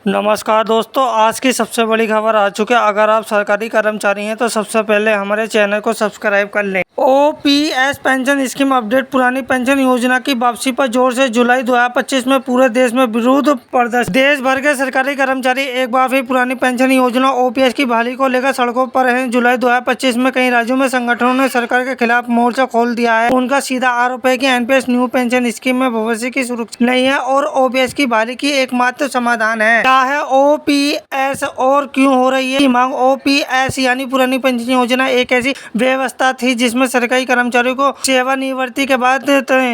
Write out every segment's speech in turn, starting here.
नमस्कार दोस्तों, आज की सबसे बड़ी खबर आ चुकी है। अगर आप सरकारी कर्मचारी हैं तो सबसे पहले हमारे चैनल को सब्सक्राइब कर लें। OPS pension scheme update. पुरानी पेंशन योजना की वापसी पर जोर से जुलाई 2025 में पूरे देश में विरोध प्रदर्शन। देश भर के सरकारी कर्मचारी एक बार फिर पुरानी पेंशन योजना ओपीएस की बहाली को लेकर सड़कों पर हैं। जुलाई 2025 में कई राज्यों में संगठनों ने सरकार के खिलाफ मोर्चा खोल दिया है। उनका सीधा आरोप है कि एनपीएस न्यू पेंशन स्कीम में भविष्य की सुरक्षा नहीं है और ओपीएस की बहाली की एकमात्र समाधान है। क्या है ओपीएस और क्यों हो रही है मांग? ओपीएस यानी पुरानी पेंशन योजना एक ऐसी व्यवस्था थी जिसमें सरकारी कर्मचारियों को सेवानिवृत्ति के बाद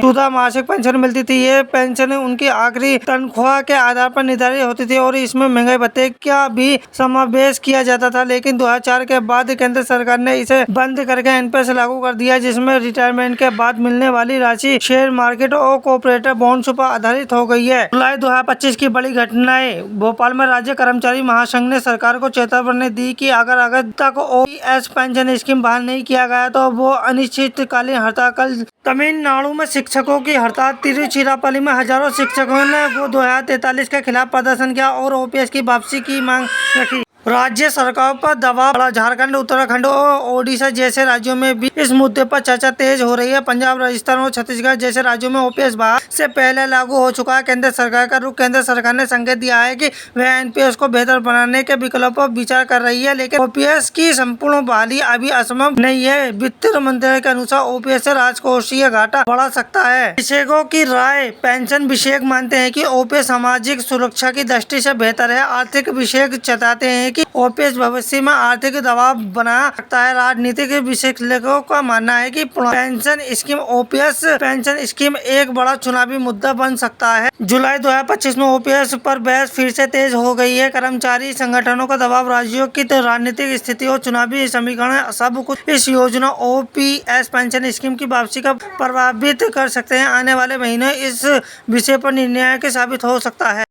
शुद्ध मासिक पेंशन मिलती थी। ये पेंशन उनकी आखिरी तनख्वाह के आधार पर निर्धारित होती थी और इसमें महंगाई भत्ते का भी समावेश किया जाता था। लेकिन 2004 के बाद केंद्र सरकार ने इसे बंद करके एनपीएस लागू कर दिया, जिसमें रिटायरमेंट के बाद मिलने वाली राशि शेयर मार्केट और कोऑपरेटिव बॉन्ड्स पर आधारित हो गई है। जुलाई 2025 की बड़ी घटनाएं। भोपाल में राज्य कर्मचारी महासंघ ने सरकार को चेतावनी दी कि अगर अगस्त तक ओपीएस पेंशन स्कीम बहाल नहीं किया गया तो वो अनिश्चितकालीन हड़ताल कल। तमिलनाडु में शिक्षकों की हड़ताल। तिरुचिरापल्ली में हजारों शिक्षकों ने 2043 के खिलाफ प्रदर्शन किया और ओपीएस की वापसी की मांग रखी। राज्य सरकार पर दबाव बढ़ा। झारखंड, उत्तराखंड और ओडिशा जैसे राज्यों में भी इस मुद्दे पर चर्चा तेज हो रही है। पंजाब, राजस्थान और छत्तीसगढ़ जैसे राज्यों में ओपीएस बहाल से पहले लागू हो चुका है। केंद्र सरकार का रुख। केंद्र सरकार ने संकेत दिया है कि वह एनपीएस को बेहतर बनाने के विकल्पों पर विचार कर रही है, लेकिन ओपीएस की संपूर्ण बहाली अभी असंभव नहीं है। वित्त मंत्रालय के अनुसार ओपीएस से राजकोषीय घाटा बढ़ा सकता है। विशेषज्ञों की राय। पेंशन विशेषज्ञ मानते हैं कि ओपीएस सामाजिक सुरक्षा की दृष्टि से बेहतर है। आर्थिक विशेषज्ञ बताते हैं कि ओपीएस भविष्य में आर्थिक दबाव बना सकता है। राजनीतिक विशेषज्ञों का मानना है कि pension scheme OPS pension scheme एक बड़ा चुनावी मुद्दा बन सकता है। जुलाई 2025 में ओपीएस पर बहस फिर से तेज हो गई है। कर्मचारी संगठनों का दबाव, राज्यों की राजनीतिक स्थिति और चुनावी समीकरण सब कुछ इस योजना ओपीएस पेंशन स्कीम की वापसी का प्रभावित कर सकते हैं। आने वाले महीने इस विषय पर निर्णायक साबित हो सकता है।